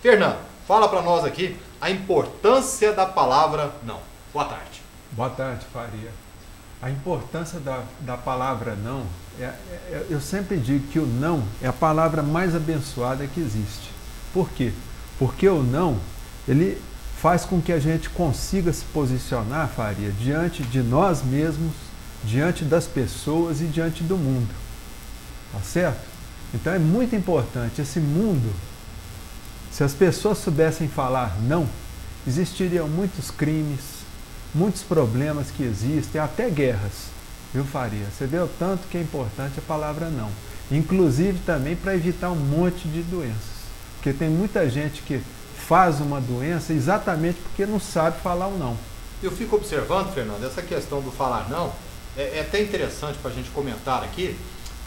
Fernando, fala para nós aqui a importância da palavra não. Boa tarde. Boa tarde, Faria. A importância da palavra não, eu sempre digo que o não é a palavra mais abençoada que existe. Por quê? Porque o não, ele faz com que a gente consiga se posicionar, Faria, diante de nós mesmos, diante das pessoas e diante do mundo. Tá certo? Então é muito importante. Esse mundo, se as pessoas soubessem falar não, existiriam muitos crimes, muitos problemas que existem, até guerras, viu, Faria? Você vê o tanto que é importante a palavra não. Inclusive também para evitar um monte de doenças. Porque tem muita gente que faz uma doença exatamente porque não sabe falar o não. Eu fico observando, Fernando, essa questão do falar não, é até interessante para a gente comentar aqui,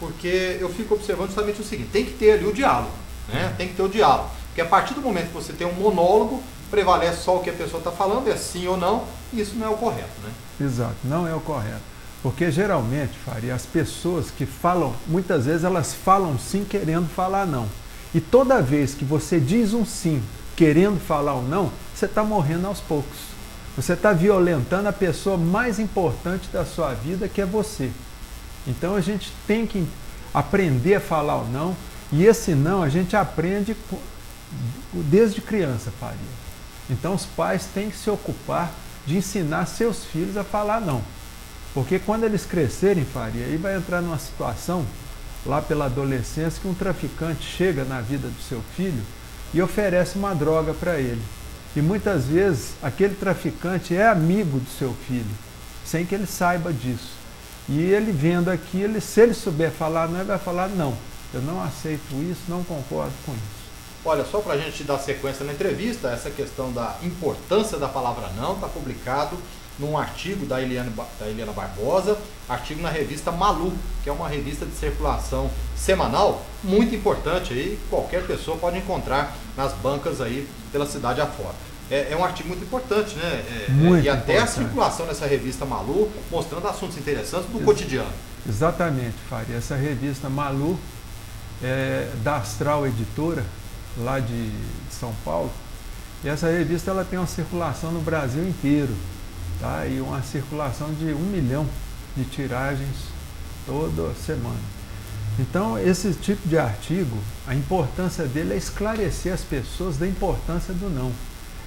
porque eu fico observando justamente o seguinte, tem que ter ali o diálogo, né? Tem que ter o diálogo. Porque a partir do momento que você tem um monólogo, prevalece só o que a pessoa está falando, é sim ou não, e isso não é o correto, né? Exato, não é o correto. Porque geralmente, Faria, as pessoas que falam, muitas vezes elas falam sim querendo falar não. E toda vez que você diz um sim querendo falar um não, você está morrendo aos poucos. Você está violentando a pessoa mais importante da sua vida, que é você. Então a gente tem que aprender a falar o não, e esse não a gente aprende desde criança, Faria. Então os pais têm que se ocupar de ensinar seus filhos a falar não. Porque quando eles crescerem, Faria, aí vai entrar numa situação, lá pela adolescência, que um traficante chega na vida do seu filho e oferece uma droga para ele. E muitas vezes aquele traficante é amigo do seu filho, sem que ele saiba disso. E ele vendo aquilo, se ele souber falar não, ele vai falar não, eu não aceito isso, não concordo com isso. Olha, só para a gente dar sequência na entrevista, essa questão da importância da palavra não está publicado num artigo da Eliana Barbosa, artigo na revista Malu, que é uma revista de circulação semanal, muito importante aí, qualquer pessoa pode encontrar nas bancas aí pela cidade afora. É um artigo muito importante, né? E até importante. A circulação dessa revista Malu, mostrando assuntos interessantes do cotidiano. Exatamente, Faria. Essa revista Malu é da Astral Editora, lá de São Paulo, e essa revista ela tem uma circulação no Brasil inteiro, tá? E uma circulação de 1 milhão de tiragens toda semana. Então esse tipo de artigo, a importância dele é esclarecer as pessoas da importância do não.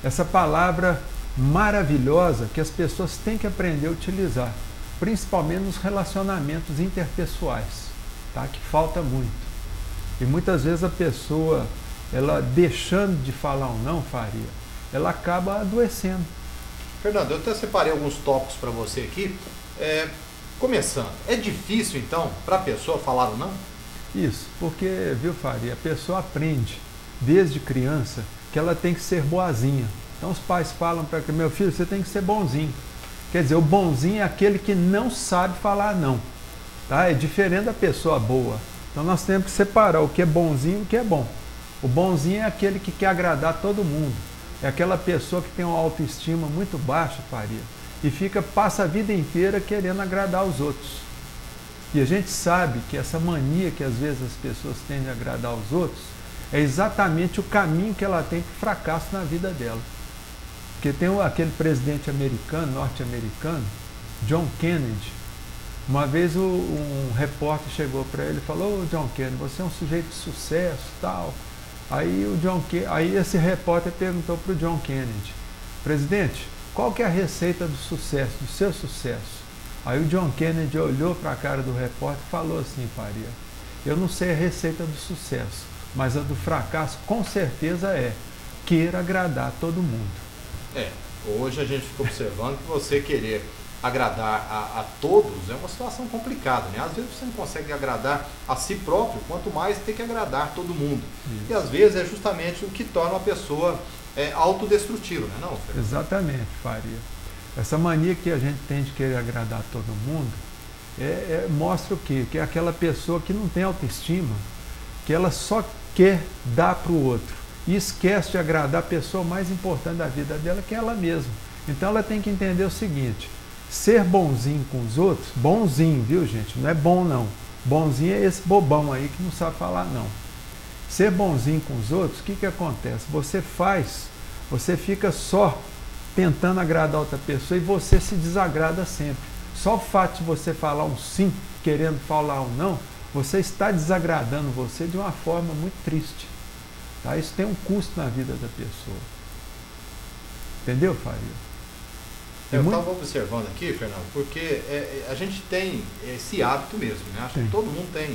Essa palavra maravilhosa que as pessoas têm que aprender a utilizar, principalmente nos relacionamentos interpessoais, tá? Que falta muito. E muitas vezes a pessoa, ela deixando de falar um não, Faria, ela acaba adoecendo. Fernando, eu até separei alguns tópicos para você aqui. Começando, é difícil então para a pessoa falar o não? Isso, porque, viu, Faria, a pessoa aprende desde criança que ela tem que ser boazinha. Então os pais falam para que meu filho, você tem que ser bonzinho. Quer dizer, o bonzinho é aquele que não sabe falar não, tá? É diferente da pessoa boa. Então nós temos que separar o que é bonzinho e o que é bom. O bonzinho é aquele que quer agradar todo mundo. É aquela pessoa que tem uma autoestima muito baixa, Faria, e passa a vida inteira querendo agradar os outros. E a gente sabe que essa mania que às vezes as pessoas têm de agradar os outros é exatamente o caminho que ela tem para o fracasso na vida dela. Porque tem aquele presidente americano, norte-americano, John Kennedy. Uma vez um repórter chegou para ele e falou: "Ô, John Kennedy, você é um sujeito de sucesso, tal." Aí esse repórter perguntou para o John Kennedy: "Presidente, qual que é a receita do sucesso, do seu sucesso?" Aí o John Kennedy olhou para a cara do repórter e falou assim: "Faria, eu não sei a receita do sucesso, mas a do fracasso com certeza é queira agradar todo mundo." Hoje a gente fica observando que você querer agradar a todos é uma situação complicada, né? Às vezes você não consegue agradar a si próprio, quanto mais tem que agradar todo mundo. Isso. E às vezes é justamente o que torna uma pessoa autodestrutiva, né? Não, Fernando? Exatamente, Faria. Essa mania que a gente tem de querer agradar todo mundo mostra o quê? Que é aquela pessoa que não tem autoestima, que ela só quer dar para o outro e esquece de agradar a pessoa mais importante da vida dela, que é ela mesma. Então ela tem que entender o seguinte: ser bonzinho com os outros, bonzinho, viu, gente? Não é bom não. Bonzinho é esse bobão aí que não sabe falar não. Ser bonzinho com os outros, o que acontece? Você fica só tentando agradar outra pessoa e você se desagrada sempre. Só o fato de você falar um sim, querendo falar um não, você está desagradando você de uma forma muito triste. Tá? Isso tem um custo na vida da pessoa. Entendeu, Faria? Eu estava observando aqui, Fernando, porque a gente tem esse hábito mesmo, né? Acho que todo mundo tem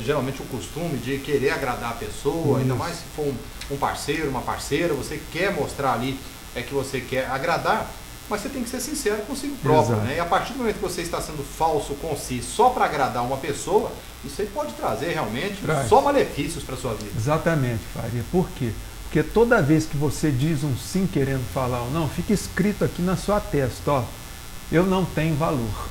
geralmente o costume de querer agradar a pessoa, ainda mais se for um parceiro, uma parceira, você quer mostrar ali que você quer agradar, mas você tem que ser sincero consigo próprio, né? E a partir do momento que você está sendo falso com si só para agradar uma pessoa, isso aí pode trazer realmente só malefícios para a sua vida. Exatamente, Faria. Por quê? Porque toda vez que você diz um sim querendo falar ou não, fica escrito aqui na sua testa, ó, eu não tenho valor.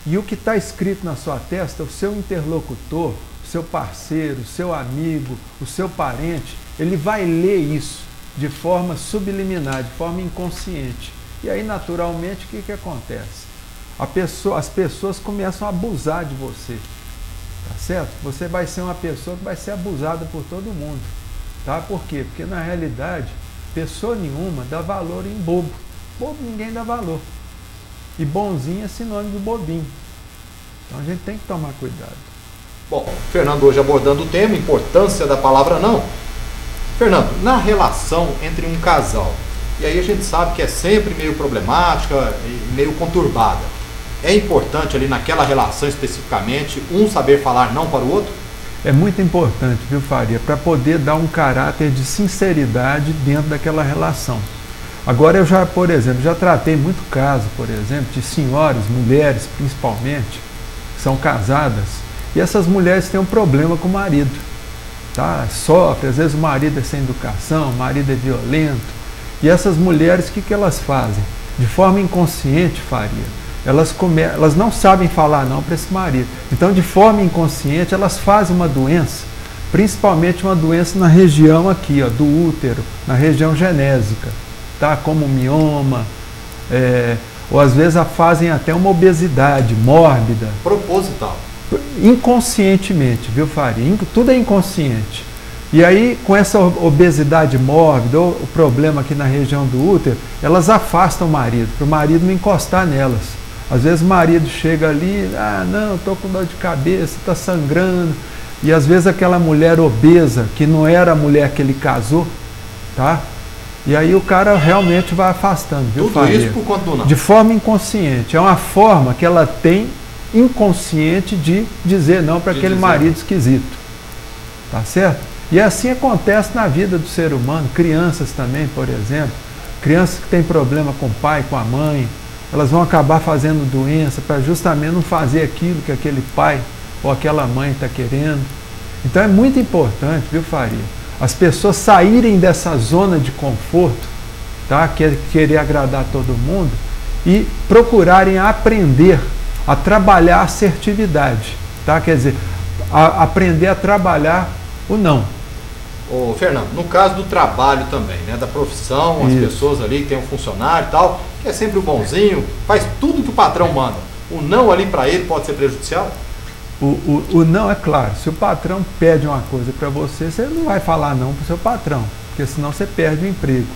E o que está escrito na sua testa, o seu interlocutor, o seu parceiro, o seu amigo, o seu parente, ele vai ler isso de forma subliminar, de forma inconsciente. E aí, naturalmente, o que acontece? As pessoas começam a abusar de você, tá certo? Você vai ser uma pessoa que vai ser abusada por todo mundo. Tá? Por quê? Porque na realidade, pessoa nenhuma dá valor em bobo. Bobo ninguém dá valor. E bonzinho é sinônimo de bobinho. Então a gente tem que tomar cuidado. Bom, Fernando hoje abordando o tema, importância da palavra não. Fernando, na relação entre um casal, e aí a gente sabe que é sempre meio problemática e meio conturbada. É importante ali naquela relação especificamente, um saber falar não para o outro? É muito importante, viu, Faria, para poder dar um caráter de sinceridade dentro daquela relação. Agora eu já, por exemplo, já tratei muito caso, por exemplo, de senhoras, mulheres principalmente, que são casadas, e essas mulheres têm um problema com o marido, tá? Sofre, às vezes o marido é sem educação, o marido é violento, e essas mulheres, o que elas fazem? De forma inconsciente, Faria, elas não sabem falar não para esse marido. Então, de forma inconsciente, elas fazem uma doença, principalmente uma doença na região aqui, ó, do útero, na região genésica, tá? Como mioma, ou às vezes fazem até uma obesidade mórbida. Proposital. Inconscientemente, viu, Faria? Tudo é inconsciente. E aí, com essa obesidade mórbida, ou o problema aqui na região do útero, elas afastam o marido, para o marido não encostar nelas. Às vezes o marido chega ali, não, estou com dor de cabeça, está sangrando. E às vezes aquela mulher obesa, que não era a mulher que ele casou, tá? E aí o cara realmente vai afastando, viu, Tudo Faria? isso por conta do não. De forma inconsciente. É uma forma que ela tem inconsciente de dizer não para aquele marido esquisito. Tá certo? E assim acontece na vida do ser humano. Crianças também, por exemplo. Crianças que têm problema com o pai, com a mãe, elas vão acabar fazendo doença para justamente não fazer aquilo que aquele pai ou aquela mãe está querendo. Então é muito importante, viu, Faria? As pessoas saírem dessa zona de conforto, tá? Querer agradar todo mundo e procurarem aprender a trabalhar a assertividade, tá? Quer dizer, aprender a trabalhar o não. Ô, Fernando, no caso do trabalho também, né, da profissão, as pessoas ali que tem um funcionário e tal, que é sempre o bonzinho, faz tudo que o patrão manda. O não ali para ele pode ser prejudicial? O não é claro. Se o patrão pede uma coisa para você, você não vai falar não para o seu patrão, porque senão você perde o emprego.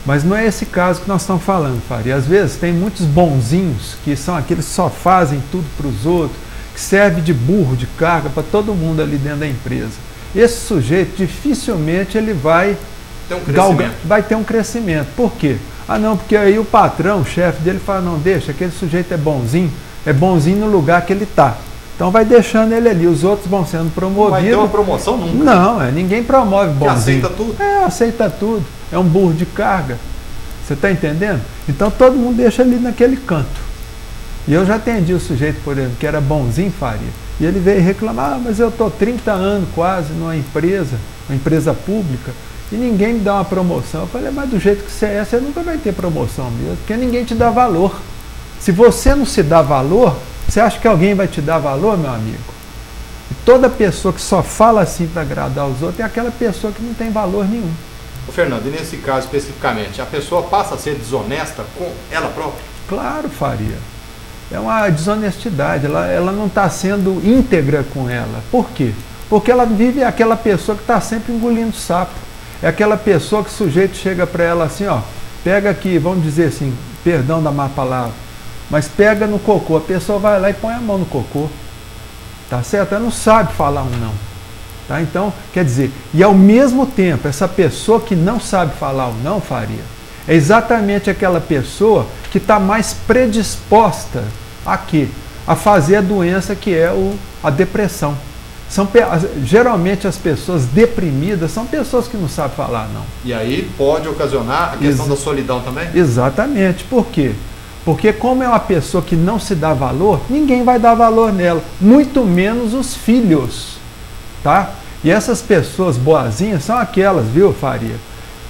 Mas não é esse caso que nós estamos falando, Faria. Às vezes tem muitos bonzinhos que são aqueles que só fazem tudo para os outros, que serve de burro, de carga para todo mundo ali dentro da empresa. Esse sujeito dificilmente ele vai ter um crescimento. Por quê? Não, porque aí o patrão, o chefe dele fala, não, deixa, aquele sujeito é bonzinho no lugar que ele está. Então vai deixando ele ali, os outros vão sendo promovidos. Não vai ter uma promoção nunca. Não, ninguém promove bonzinho. Que aceita tudo? Aceita tudo. É um burro de carga. Você está entendendo? Então todo mundo deixa ali naquele canto. E eu já atendi o sujeito, por exemplo, que era bonzinho, Faria. E ele veio reclamar, mas eu estou 30 anos quase numa empresa pública, e ninguém me dá uma promoção. Eu falei, mas do jeito que você é, você nunca vai ter promoção mesmo, porque ninguém te dá valor. Se você não se dá valor, você acha que alguém vai te dar valor, meu amigo? E toda pessoa que só fala assim para agradar os outros é aquela pessoa que não tem valor nenhum. Ô, Fernando, e nesse caso especificamente, a pessoa passa a ser desonesta com ela própria? Claro, Faria. É uma desonestidade, ela não está sendo íntegra com ela. Por quê? Porque ela vive aquela pessoa que está sempre engolindo sapo. É aquela pessoa que o sujeito chega para ela assim, ó, pega aqui, vamos dizer assim, perdão da má palavra, mas pega no cocô, a pessoa vai lá e põe a mão no cocô. Tá certo? Ela não sabe falar um não. Tá? Então, quer dizer, e ao mesmo tempo, essa pessoa que não sabe falar um não, Faria, é exatamente aquela pessoa que está mais predisposta a quê? A fazer a doença que é a depressão. Geralmente as pessoas deprimidas são pessoas que não sabem falar não. E aí pode ocasionar a questão da solidão também? Exatamente. Por quê? Porque como é uma pessoa que não se dá valor, ninguém vai dar valor nela, muito menos os filhos. Tá? E essas pessoas boazinhas são aquelas, viu, Faria,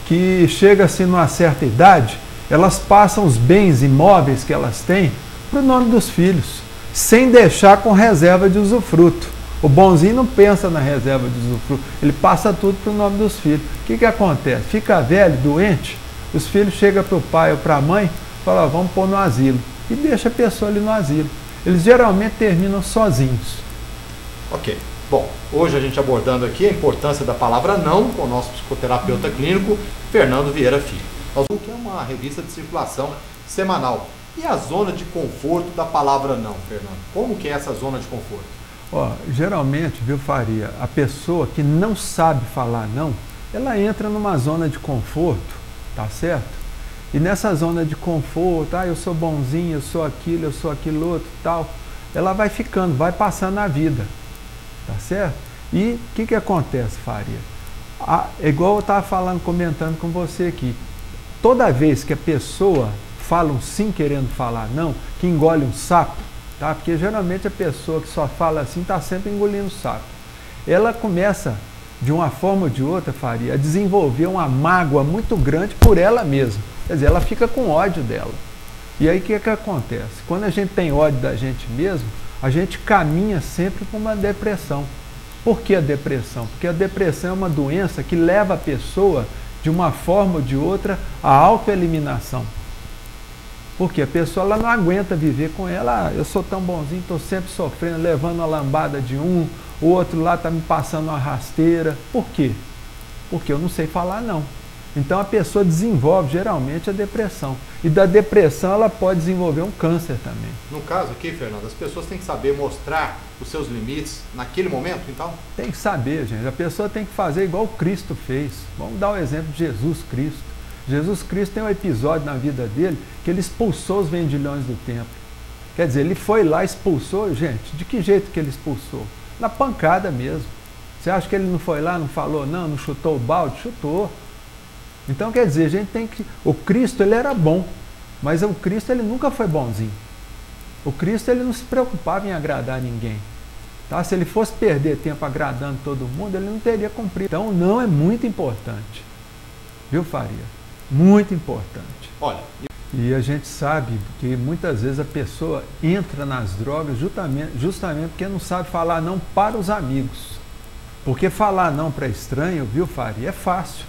que chega assim numa certa idade, elas passam os bens imóveis que elas têm para o nome dos filhos, sem deixar com reserva de usufruto. O bonzinho não pensa na reserva de usufruto, ele passa tudo para o nome dos filhos. O que acontece? Fica velho, doente, os filhos chegam para o pai ou para a mãe, falam, vamos pôr no asilo, e deixa a pessoa ali no asilo. Eles geralmente terminam sozinhos. Ok. Bom, hoje a gente abordando aqui a importância da palavra não com o nosso psicoterapeuta clínico, Fernando Vieira Filho. Nós vamos ter uma revista de circulação semanal. E a zona de conforto da palavra não, Fernando? Como que é essa zona de conforto? Ó, geralmente, viu, Faria, a pessoa que não sabe falar não, ela entra numa zona de conforto, tá certo? E nessa zona de conforto, eu sou bonzinho, eu sou aquilo outro, tal, ela vai ficando, vai passando a vida. Tá certo? E o que acontece, Faria? É igual eu estava falando, comentando com você aqui. Toda vez que a pessoa fala um sim querendo falar não, que engole um sapo, tá? Porque geralmente a pessoa que só fala assim está sempre engolindo sapo. Ela começa, de uma forma ou de outra, Faria, a desenvolver uma mágoa muito grande por ela mesma. Quer dizer, ela fica com ódio dela. E aí o que acontece? Quando a gente tem ódio da gente mesmo, a gente caminha sempre para uma depressão. Por que a depressão? Porque a depressão é uma doença que leva a pessoa, de uma forma ou de outra, à autoeliminação. Porque a pessoa ela não aguenta viver com ela, eu sou tão bonzinho, estou sempre sofrendo, levando a lambada de um, o outro lá está me passando uma rasteira. Por quê? Porque eu não sei falar não. Então a pessoa desenvolve geralmente a depressão. E da depressão ela pode desenvolver um câncer também. No caso aqui, Fernando, as pessoas têm que saber mostrar os seus limites naquele momento, então? Tem que saber, gente. A pessoa tem que fazer igual Cristo fez. Vamos dar o exemplo de Jesus Cristo. Jesus Cristo tem um episódio na vida dele que ele expulsou os vendilhões do templo. Quer dizer, ele foi lá e expulsou, gente. De que jeito que ele expulsou? Na pancada mesmo. Você acha que ele não foi lá, não falou não, não chutou o balde? Chutou. Então, quer dizer, a gente tem que... O Cristo, ele era bom, mas o Cristo, ele nunca foi bonzinho. O Cristo, ele não se preocupava em agradar ninguém. Tá? Se ele fosse perder tempo agradando todo mundo, ele não teria cumprido. Então, não é muito importante. Viu, Faria? Muito importante. Olha... E a gente sabe que muitas vezes a pessoa entra nas drogas justamente porque não sabe falar não para os amigos. Porque falar não para estranho, viu, Faria, é fácil.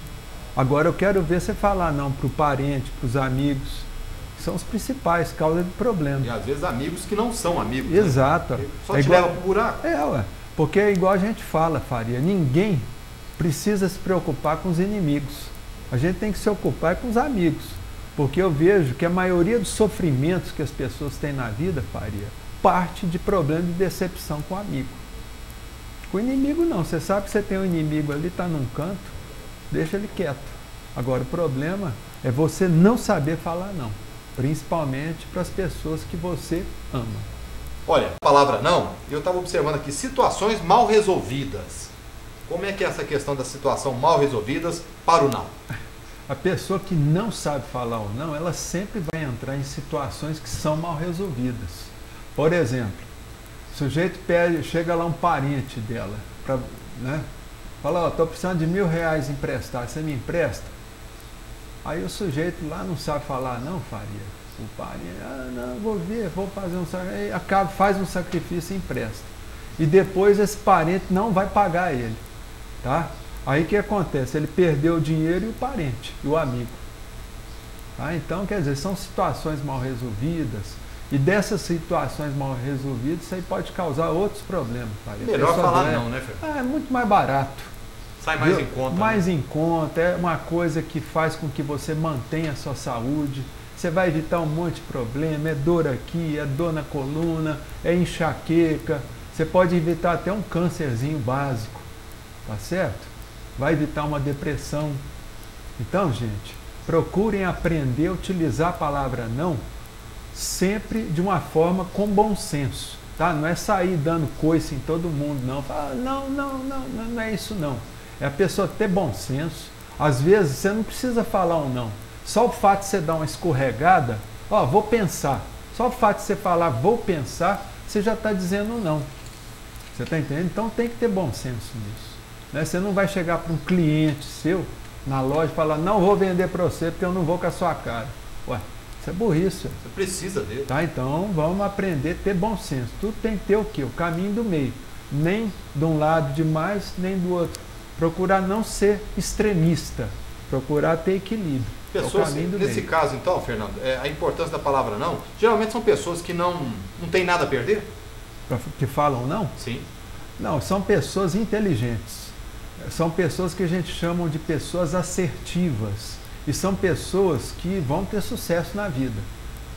Agora eu quero ver você falar não para o parente, para os amigos, que são os principais causas de problema. E às vezes amigos que não são amigos. Exato. Né? Só te leva para o buraco. Ué. Porque é igual a gente fala, Faria, ninguém precisa se preocupar com os inimigos. A gente tem que se ocupar com os amigos. Porque eu vejo que a maioria dos sofrimentos que as pessoas têm na vida, Faria, parte de problema de decepção com o amigo. Com o inimigo não. Você sabe que você tem um inimigo ali, está num canto, deixa ele quieto. Agora, o problema é você não saber falar não, principalmente para as pessoas que você ama. Olha, a palavra não, eu estava observando aqui, situações mal resolvidas. Como é que é essa questão da situação mal resolvidas para o não? A pessoa que não sabe falar ou não, ela sempre vai entrar em situações que são mal resolvidas. Por exemplo, o sujeito chega lá um parente dela, né? Fala, estou precisando de R$1.000 emprestar, você me empresta? Aí o sujeito lá não sabe falar, não, Faria. O parente, não, vou ver, vou fazer um sacrifício. Aí faz um sacrifício e empresta. E depois esse parente não vai pagar ele, tá? Aí o que acontece? Ele perdeu o dinheiro e o parente, e o amigo. Tá? Então, quer dizer, são situações mal resolvidas E dessas situações mal resolvidas, isso aí pode causar outros problemas. Melhor falar não, né, Fernando? É muito mais barato. Sai mais em conta. Mais né? em conta, é uma coisa que faz com que você mantenha a sua saúde. Você vai evitar um monte de problema, é dor aqui, é dor na coluna, é enxaqueca. Você pode evitar até um câncerzinho básico, tá certo? Vai evitar uma depressão. Então, gente, procurem aprender a utilizar a palavra não sempre de uma forma com bom senso, tá? Não é sair dando coice em todo mundo, não. Fala, não é isso não. É a pessoa ter bom senso. Às vezes você não precisa falar um não. Só o fato de você dar uma escorregada, ó, vou pensar. Só o fato de você falar vou pensar, você já está dizendo não. Você está entendendo? Então tem que ter bom senso nisso. Né? Você não vai chegar para um cliente seu na loja e falar, não vou vender para você porque eu não vou com a sua cara. Ué, isso é burrice. Você precisa dele. Tá? Então vamos aprender a ter bom senso. Tudo tem que ter o quê? O caminho do meio. Nem de um lado demais, nem do outro. Procurar não ser extremista. Procurar ter equilíbrio. Pessoas, nesse caso então, Fernando, a importância da palavra não, geralmente são pessoas que não têm nada a perder? Que falam não? Sim. Não, são pessoas inteligentes. São pessoas que a gente chama de pessoas assertivas. E são pessoas que vão ter sucesso na vida.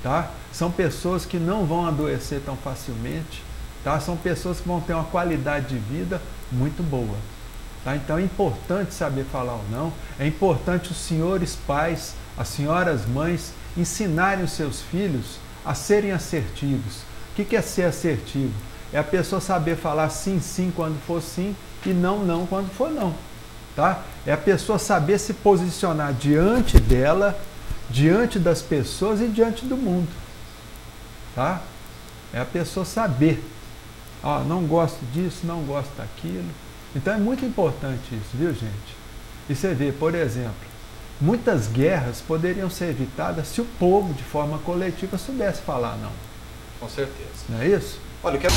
Tá? São pessoas que não vão adoecer tão facilmente. Tá? São pessoas que vão ter uma qualidade de vida muito boa. Tá? Então é importante saber falar ou não. É importante os senhores pais, as senhoras mães, ensinarem os seus filhos a serem assertivos. O que é ser assertivo? É a pessoa saber falar sim, sim quando for sim e não, não quando for não. Tá? É a pessoa saber se posicionar diante dela, diante das pessoas e diante do mundo. Tá? É a pessoa saber. Ó, não gosto disso, não gosto daquilo. Então é muito importante isso, viu, gente? E você vê, por exemplo, muitas guerras poderiam ser evitadas se o povo, de forma coletiva, soubesse falar não. Com certeza. Não é isso? Olha, eu quero...